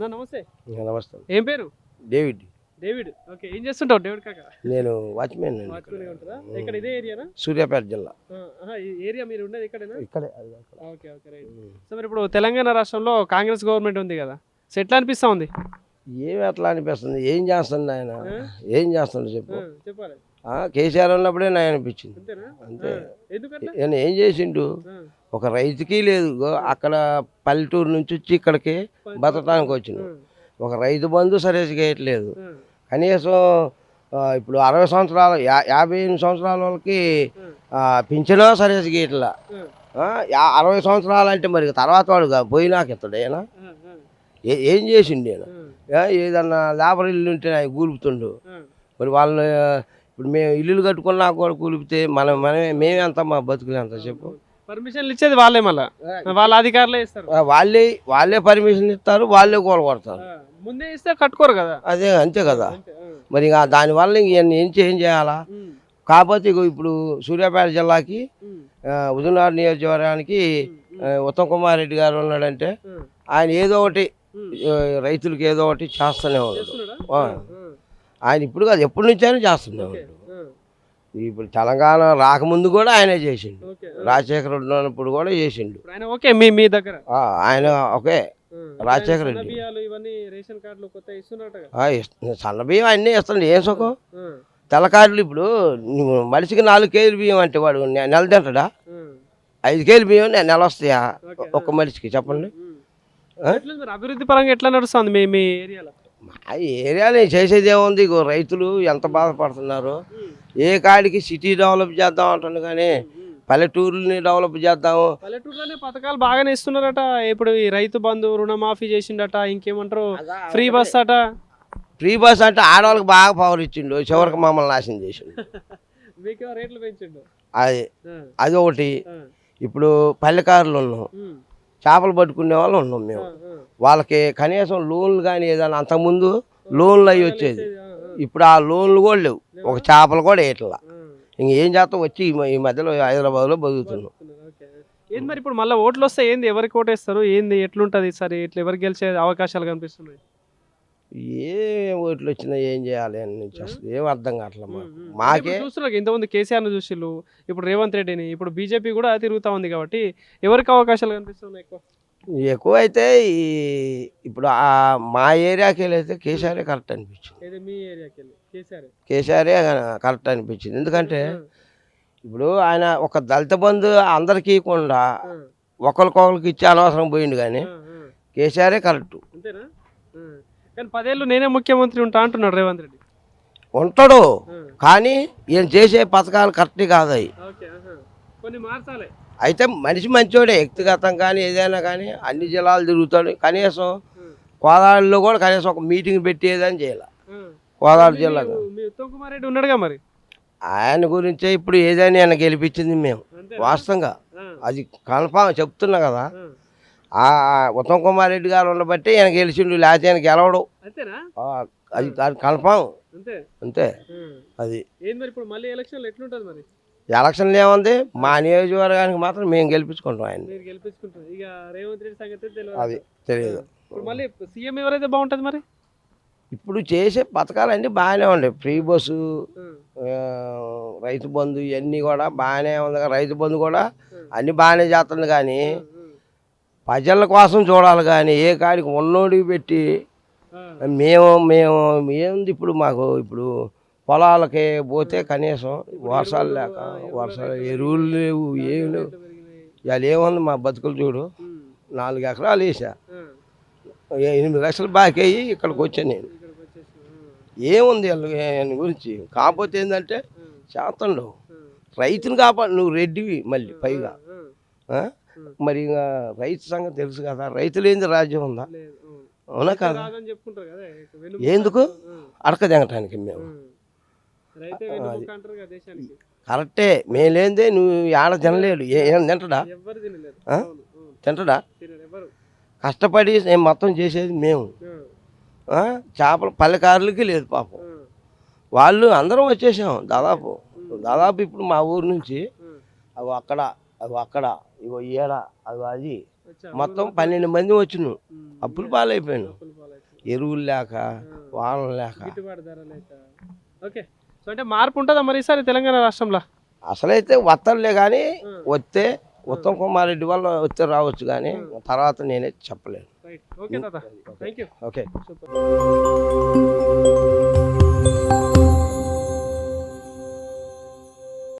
అన్న నమస్తే. నమస్తే. ఏం పేరు? డేవిడ్. డేవిడ్. ఓకే. ఏం చేస్తుంటావు డేవిడ్ కాక? నేను వాచ్మెన్. వాచ్మెన్ ఉంటారా? ఇక్కడ ఇదే ఏరియానా? సూర్యాపేట జిల్లా. ఈ ఏరియా మీరు ఉండేది ఇక్కడేనా? ఇక్కడే. Okay okay right. సో మరి ఇప్పుడు తెలంగాణ రాష్ట్రంలో కాంగ్రెస్ గవర్నమెంట్ ఉంది కదా, సో ఎట్లా అనిపిస్తా ఉంది? ఏమి అట్లా అనిపిస్తుంది? ఏం చేస్తుంది ఆయన? ఏం చేస్తుంది చెప్పు. చెప్పాలి. కేసీఆర్ ఉన్నప్పుడే నాకు అనిపించింది. అంతే. ఆయన ఏం చేసిండు? ఒక రైతుకి లేదు. అక్కడ పల్లెటూరు నుంచి వచ్చి ఇక్కడికి బతకడానికి వచ్చిండు. ఒక రైతు బంధు సరిగ్గా చేయట్లేదు. కనీసం ఇప్పుడు 60 సంవత్సరాలు 58 సంవత్సరాల వాళ్ళకి పింఛనో సరిగ్గా ఇట్లా 60 సంవత్సరాలు అంటే మరి తర్వాత వాడు పోయినాక ఇస్తాడు ఆయన. ఏం చేసిండు ఆయన? ఏదన్నా లేబర్ ఇల్లు ఉంటే ఆయన కూలుపుతుండు. మరి వాళ్ళని ఇప్పుడు మేము ఇల్లులు కట్టుకున్నా కూడా కూలిపితే మేమే అంత మా బతుకులే అంత చెప్పు. పర్మిషన్లు ఇచ్చేది వాళ్ళే, మళ్ళీ వాళ్ళ అధికారులే ఇస్తారు. వాళ్ళే పర్మిషన్ ఇస్తారు, వాళ్ళే కూలగొడతారు. ముందే ఇస్తే కట్టుకోరు కదా. అదే అంతే కదా. మరి దానివల్ల ఏం చేయాలా? కాకపోతే ఇప్పుడు సూర్యాపేట జిల్లాకి ఉదయనాడు నియోజకవర్గానికి ఉత్తమ్ కుమార్ రెడ్డి గారు ఉన్నాడంటే ఆయన ఏదో ఒకటి రైతులకు ఏదో ఒకటి చేస్తూనే ఉన్నాడు. ఆయన ఇప్పుడు కాదు, ఎప్పటి నుంచి అయినా చేస్తూనే ఉన్నాడు. ఇప్పుడు తెలంగాణ రాకముందు కూడా ఆయనే చేసిండు. రాజశేఖర రెడ్డి ఉన్నప్పుడు కూడా చేసిండు. మీ దగ్గర ఆయన ఒకే రాజశేఖర రెడ్డి సన్న బియ్యం అన్నీ ఇస్తాడు. ఏం సుఖం? తెల్లకారులు ఇప్పుడు మనిషికి 4 కేజీలు బియ్యం అంటే వాడు నెల తింటాడా? 5 కేజీలు బియ్యం నెల వస్తాయా ఒక్క మనిషికి? చెప్పండి. అభివృద్ధి పరంగా ఎట్లా నడుస్తుంది మీ ఏరియాలో? మా ఏరియాలో చేసేది ఏముంది? రైతులు ఎంత బాధపడుతున్నారు. ఏ కాడికి సిటీ డెవలప్ చేద్దాం అంటుంది కానీ పల్లెటూరుని డెవలప్ చేద్దాము. పల్లెటూరులోనే పథకాలు బాగానే ఇస్తున్నారట. ఇప్పుడు ఈ రైతు బంధు రుణమాఫీ చేసిండట, ఇంకేమంటారు ఫ్రీ బస్ అట. ఫ్రీ బస్ అంటే ఆడవాళ్ళకి బాగా పవర్ ఇచ్చిండు, చివరికి మమ్మల్ని నాశనం చేసిండు. రేట్లు పెంచిండు. అది ఒకటి. ఇప్పుడు పల్లెకారులు ఉన్నాం, చేపలు పట్టుకునే వాళ్ళు ఉన్నాం మేము. వాళ్ళకి కనీసం లోన్లు కానీ ఏదైనా అంతకుముందు లోన్లు అవి వచ్చేది. ఇప్పుడు ఆ లోన్లు కూడా లేవు, ఒక చేపలు కూడా వేయట్లా. ఇంకేం చేస్తాం? వచ్చి ఈ మధ్యలో హైదరాబాద్లో బతుకుతున్నాం. ఏంది మరి ఇప్పుడు మళ్ళీ ఓట్లు వస్తే ఏంది, ఎవరికి ఓటేస్తారు, ఏంది ఎట్లుంటుంది సరే, ఇట్లా ఎవరికి గెలిచే అవకాశాలు కనిపిస్తున్నాయి? ఏ ఓట్లు వచ్చినా ఏం చేయాలి అని ఏం అర్థం కావట్లే మాకే. చూస్తున్నారు ఇంతకుముందు కేసీఆర్ని చూసిళ్ళు, ఇప్పుడు రేవంత్ రెడ్డిని, ఇప్పుడు బీజేపీ కూడా తిరుగుతూ ఉంది కాబట్టి ఎవరికి అవకాశాలు కనిపిస్తున్నాయి ఎక్కువ అయితే ఇప్పుడు మా ఏరియాకి వెళ్ళైతే కేసీఆరే కరెక్ట్ అనిపించింది. మీ ఏరియాకి కేసీఆరే కరెక్ట్ అనిపించింది. ఎందుకంటే ఇప్పుడు ఆయన ఒక దళిత బంధు అందరికి ఇవ్వకుండా ఒకరికొకరికి ఇచ్చి అనవసరం పోయిండు. కానీ కేసీఆరే కరెక్ట్. అంతేనా? కానీ 10 ఏళ్ళు నేనే ముఖ్యమంత్రి ఉంటా అంటున్నాడు రేవంత్ రెడ్డి. ఉంటాడు కానీ ఈయన చేసే పథకాలు కరెక్ట్ కాదు. అవి కొన్ని మార్చాలి. అయితే మనిషి మంచోడే, వ్యక్తిగతం కానీ ఏదైనా కానీ అన్ని జిల్లాలు తిరుగుతాడు. కనీసం కోదాడలో కూడా కనీసం ఒక మీటింగ్ పెట్టి ఏదైనా చేయాలి. కోదాడ జిల్లా ఉత్తమ్ కుమార్ రెడ్డి ఉన్నాడుగా, మరి ఆయన గురించే ఇప్పుడు ఏదైనా ఆయన గెలిపించింది మేము. వాస్తవంగా అది కన్ఫామ్ చెప్తున్నా కదా. ఉత్తమ్ కుమార్ రెడ్డి గారు ఉండబట్టి ఆయన గెలిచిండు, లేకపోతే ఆయన గెలవడు. అది కన్ఫామ్. అంతే. అది ఎలక్షన్లు ఏముంది, మా నియోజకవర్గానికి మాత్రం మేము గెలిపించుకుంటాం ఆయన. అది తెలియదు. సీఎం ఎవరైతే బాగుంటుంది మరి? ఇప్పుడు చేసే పథకాలు అన్నీ బాగానే ఉన్నాయి. ఫ్రీ బస్సు, రైతు బంధు ఇవన్నీ కూడా బాగానే ఉంది. రైతు బంధు కూడా అన్నీ బాగానే చేస్తుంది. కానీ ప్రజల కోసం చూడాలి. కానీ ఏ కాడికి ఉన్నోడికి పెట్టి మేము ఏముంది ఇప్పుడు మాకు ఇప్పుడు పొలాలకి పోతే కనీసం వర్షాలు లేక, వర్షాలు ఎరువులు లేవు, ఏమి లేవు. ఇవాళ ఏముంది మా బతుకులు చూడు. 4 ఎకరాలు వేసా, 8 లక్షలు బాకీ అయ్యి ఇక్కడికి వచ్చాను నేను. ఏముంది ఆయన గురించి? కాకపోతే ఏంటంటే చేస్తుండవు రైతుని కాపాడు. నువ్వు రెడ్డివి మళ్ళీ పైగా. మరి ఇంకా రైతు సంగతి తెలుసు కదా. రైతులు ఏంది రాజ్యం ఉందా? అవునా కదా? ఎందుకు అడక దిగటానికి మేము కరెక్టే. మేము లేదే నువ్వు ఆడ తినలేడు. ఏం తింటడా? కష్టపడి నేను మొత్తం చేసేది మేము. చేపలు పల్లెకారులకి లేదు పాపం. వాళ్ళు అందరం వచ్చేసాం దాదాపు ఇప్పుడు మా ఊరు నుంచి అవి అక్కడ ఇగో ఈడ అవి అది మొత్తం 12 మంది వచ్చినాం. అప్పులు పాలైపోయాను, ఎరువులు లేక వానలు లేక. గిట్టుబాటు ధర లేక. ఓకే, సో అంటే మార్పు ఉంటుందా మరి ఈసారి తెలంగాణ రాష్ట్రంలో? అసలైతే వత్తలే కానీ వస్తే ఉత్తమ్ కుమార్ రెడ్డి వల్ల వస్తే రావచ్చు, కానీ తర్వాత నేనే చెప్పలేను. రైట్, ఓకే తాత, థ్యాంక్ యూ. ఓకే. సూపర్.